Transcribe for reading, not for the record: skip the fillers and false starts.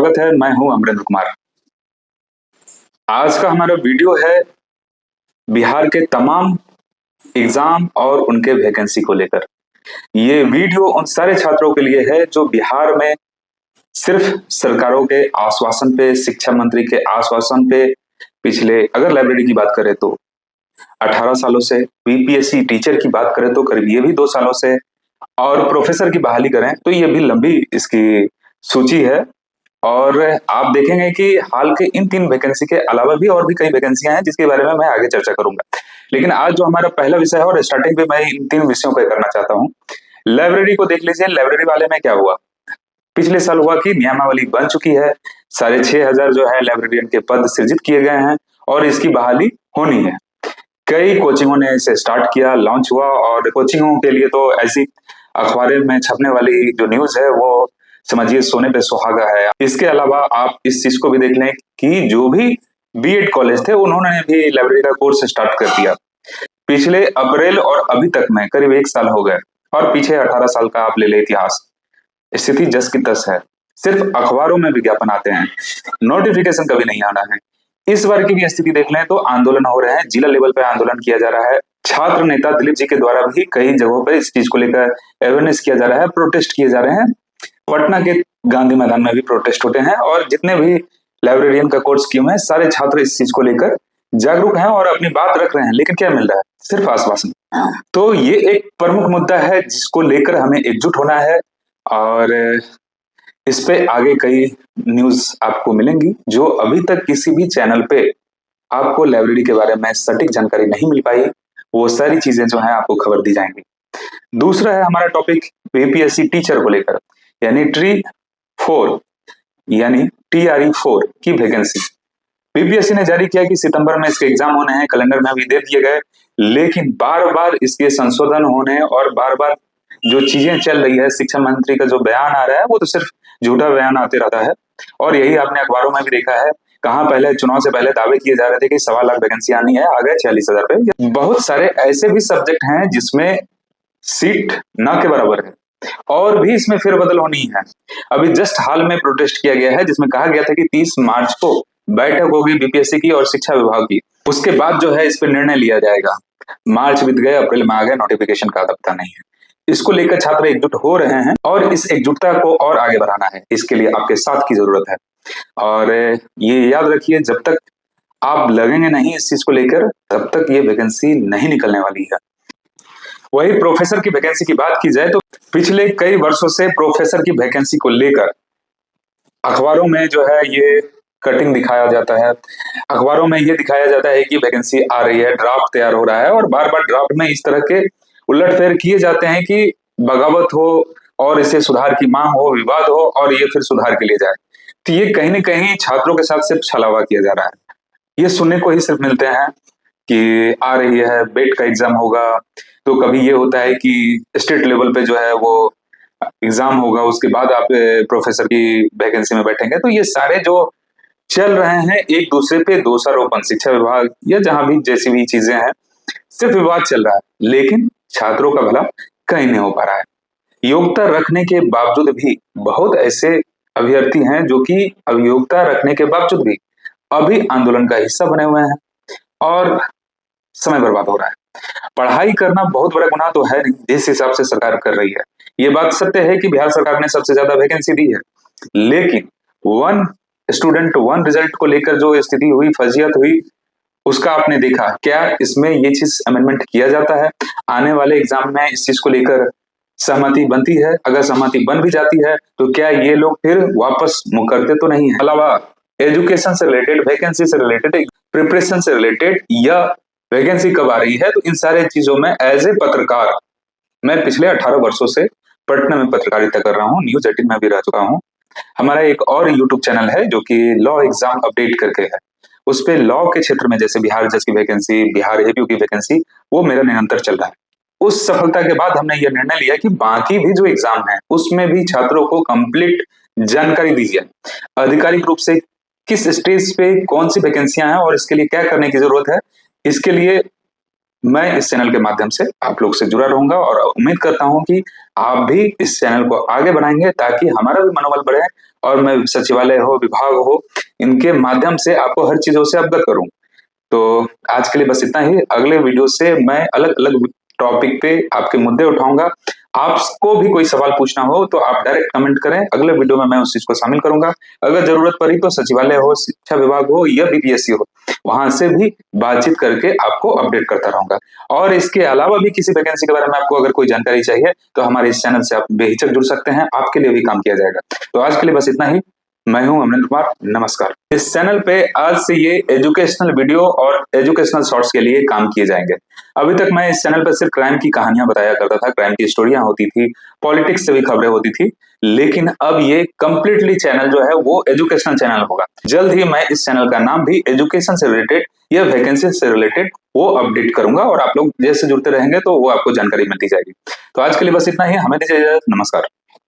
स्वागत है। मैं हूं अमरेंद्र कुमार। आज का हमारा वीडियो है बिहार के तमाम एग्जाम और उनके वैकेंसी को लेकर। ये वीडियो उन सारे छात्रों के लिए है जो बिहार में सिर्फ सरकारों के आश्वासन पे, शिक्षा मंत्री के आश्वासन पे पिछले, अगर लाइब्रेरी की बात करें तो 18 सालों से, बीपीएससी टीचर की बात करें तो करीब ये भी 2 सालों से, और प्रोफेसर की बहाली करें तो ये भी लंबी इसकी सूची है। और आप देखेंगे कि हाल के इन 3 वैकेंसी के अलावा भी और भी कई वैकेंसियां हैं जिसके बारे में मैं आगे चर्चा करूंगा। लेकिन आज जो हमारा पहला विषय है और स्टार्टिंग पे मैं इन 3 विषयों पर करना चाहता हूँ। लाइब्रेरी को देख लीजिए। लाइब्रेरी वाले में क्या हुआ, पिछले साल हुआ कि नियमावली बन चुकी है, 6,500 जो है लाइब्रेरियन के पद सृजित किए गए हैं और इसकी बहाली होनी है। कई कोचिंगों ने इसे स्टार्ट किया, लॉन्च हुआ, और कोचिंगों के लिए तो ऐसी अखबार में छपने वाली जो न्यूज है वो समझिए सोने पे सुहागा है। इसके अलावा आप इस चीज को भी देख लें कि जो भी बीएड कॉलेज थे उन्होंने भी लाइब्रेरी का कोर्स स्टार्ट कर दिया। पिछले अप्रैल और अभी तक में करीब 1 साल हो गए, और पीछे 18 साल का आप ले ले इतिहास, स्थिति जस की तस है। सिर्फ अखबारों में विज्ञापन आते हैं, नोटिफिकेशन कभी नहीं आना है। इस बार की भी स्थिति देख लें तो आंदोलन हो रहे हैं, जिला लेवल पे आंदोलन किया जा रहा है। छात्र नेता दिलीप जी के द्वारा भी कई जगहों पर इस चीज को लेकर अवेयरनेस किया जा रहा है, प्रोटेस्ट किए जा रहे हैं। पटना के गांधी मैदान में भी प्रोटेस्ट होते हैं, और जितने भी लाइब्रेरियन का कोर्स किए हैं सारे छात्र इस चीज को लेकर जागरूक हैं और अपनी बात रख रहे हैं। लेकिन क्या मिल रहा है? सिर्फ आश्वासन। तो ये एक प्रमुख मुद्दा है जिसको लेकर हमें एकजुट होना है, और इस पे आगे कई न्यूज आपको मिलेंगी जो अभी तक किसी भी चैनल पे आपको लाइब्रेरी के बारे में सटीक जानकारी नहीं मिल पाई। वो सारी चीजें जो है आपको खबर दी जाएंगी। दूसरा है हमारा टॉपिक बीपीएससी टीचर को लेकर, यानी TRE4 की वैकेंसी। बीपीएससी ने जारी किया कि सितंबर में इसके एग्जाम होने हैं, कैलेंडर में भी दे दिए गए, लेकिन बार बार इसके संशोधन होने और बार बार जो चीजें चल रही है, शिक्षा मंत्री का जो बयान आ रहा है वो तो सिर्फ झूठा बयान आते रहता है। और यही आपने अखबारों में भी देखा है, कहाँ पहले चुनाव से पहले दावे किए जा रहे थे कि 1.25 लाख वैकेंसी आनी है, आ गए 46,000 पे। बहुत सारे ऐसे भी सब्जेक्ट हैं जिसमें सीट न के बराबर है और भी इसमें फेरबदल होनी है। अभी जस्ट हाल में प्रोटेस्ट किया गया है जिसमें कहा गया था कि 30 मार्च को बैठक होगी बीपीएससी की और शिक्षा विभाग की, उसके बाद जो है इस पर निर्णय लिया जाएगा। मार्च बीत गए, अप्रैल में आ गए, नोटिफिकेशन का पता नहीं है। इसको लेकर छात्र एकजुट हो रहे हैं और इस एकजुटता को और आगे बढ़ाना है, इसके लिए आपके साथ की जरूरत है। और ये याद रखिए, जब तक आप लगेंगे नहीं इस चीज को लेकर तब तक ये वैकेंसी नहीं निकलने वाली है। वही प्रोफेसर की वैकेंसी की बात की जाए तो पिछले कई वर्षों से प्रोफेसर की वैकेंसी को लेकर अखबारों में जो है ये कटिंग दिखाया जाता है, अखबारों में ये दिखाया जाता है कि वैकेंसी आ रही है, ड्राफ्ट तैयार हो रहा है, और बार बार ड्राफ्ट में इस तरह के उलटफेर किए जाते हैं कि बगावत हो और इसे सुधार की मांग हो, विवाद हो और ये फिर सुधार के लिए जाए। तो ये कहीं ना कहीं छात्रों के साथ सिर्फ छलावा किया जा रहा है। ये सुनने को ही सिर्फ मिलते हैं कि आ रही है, बेट का एग्जाम होगा, तो कभी ये होता है कि स्टेट लेवल पे जो है वो एग्जाम होगा, उसके बाद आप प्रोफेसर की वैकेंसी में बैठेंगे। तो ये सारे जो चल रहे हैं एक दूसरे पे दोषारोपण, शिक्षा विभाग या जहां भी जैसी भी चीजें हैं, सिर्फ विवाद चल रहा है, लेकिन छात्रों का भला कहीं नहीं हो पा रहा है। योग्यता रखने के बावजूद भी बहुत ऐसे अभ्यर्थी हैं जो कि अयोग्यता रखने के बावजूद भी अभी आंदोलन का हिस्सा बने हुए हैं और समय बर्बाद हो रहा है। पढ़ाई करना बहुत बड़ा गुनाह तो है नहीं जिस हिसाब से सरकार कर रही है। ये बात सत्य है कि बिहार सरकार ने सबसे ज्यादा वैकेंसी दी है, लेकिन 1 स्टूडेंट 1 रिजल्ट को लेकर जो स्थिति हुई, फजीयत हुई, उसका आपने देखा। क्या इसमें ये चीज अमेंडमेंट किया जाता है? आने वाले एग्जाम में इस चीज को लेकर सहमति बनती है? अगर सहमति बन भी जाती है तो क्या ये लोग फिर वापस मुकरते तो नहीं है? अलावा एजुकेशन से रिलेटेड, वैकेंसी से रिलेटेड, प्रिपरेशन से रिलेटेड या वैकेंसी कब आ रही है, तो इन सारे चीजों में एज ए पत्रकार मैं पिछले 18 वर्षों से पटना में पत्रकारिता कर रहा हूँ, न्यूज 18 में भी रह चुका हूँ। हमारा एक और यूट्यूब चैनल है जो कि लॉ एग्जाम अपडेट करके है, उस पे लॉ के क्षेत्र में जैसे बिहार जज की वैकेंसी, बिहार एपीयू की वैकेंसी, वो मेरा निरंतर चल रहा है। उस सफलता के बाद हमने यह निर्णय लिया कि बाकी भी जो एग्जाम है उसमें भी छात्रों को कंप्लीट जानकारी दीजिए, आधिकारिक रूप से किस स्टेज पे कौन सी वैकेंसियां हैं और इसके लिए क्या करने की जरूरत है। इसके लिए मैं इस चैनल के माध्यम से आप लोग से जुड़ा रहूंगा और उम्मीद करता हूं कि आप भी इस चैनल को आगे बढ़ाएंगे ताकि हमारा भी मनोबल बढ़े और मैं सचिवालय हो, विभाग हो, इनके माध्यम से आपको हर चीजों से अवगत करूं। तो आज के लिए बस इतना ही। अगले वीडियो से मैं अलग अलग टॉपिक पे आपके मुद्दे उठाऊंगा। आपको भी कोई सवाल पूछना हो तो आप डायरेक्ट कमेंट करें, अगले वीडियो में मैं उस चीज को शामिल करूंगा। अगर जरूरत पड़ी तो सचिवालय हो, शिक्षा विभाग हो या बीपीएससी हो, वहां से भी बातचीत करके आपको अपडेट करता रहूंगा। और इसके अलावा भी किसी वैकेंसी के बारे में आपको अगर कोई जानकारी चाहिए तो हमारे इस चैनल से आप बेहिचक जुड़ सकते हैं, आपके लिए भी काम किया जाएगा। तो आज के लिए बस इतना ही। मैं हूं अमरेंद्र कुमार, नमस्कार। इस चैनल पे आज से ये एजुकेशनल वीडियो और एजुकेशनल शॉर्ट्स के लिए काम किए जाएंगे। अभी तक मैं इस चैनल पर सिर्फ क्राइम की कहानियां बताया करता था, क्राइम की स्टोरियां होती थी, पॉलिटिक्स से भी खबरें होती थी, लेकिन अब ये कंप्लीटली चैनल जो है वो एजुकेशनल चैनल होगा। जल्द ही मैं इस चैनल का नाम भी एजुकेशन से रिलेटेड या वैकेंसी से रिलेटेड वो अपडेट करूंगा, और आप लोग जैसे जुड़ते रहेंगे तो वो आपको जानकारी मिलती जाएगी। तो आज के लिए बस इतना ही, हमें दीजिए इजाजत, नमस्कार।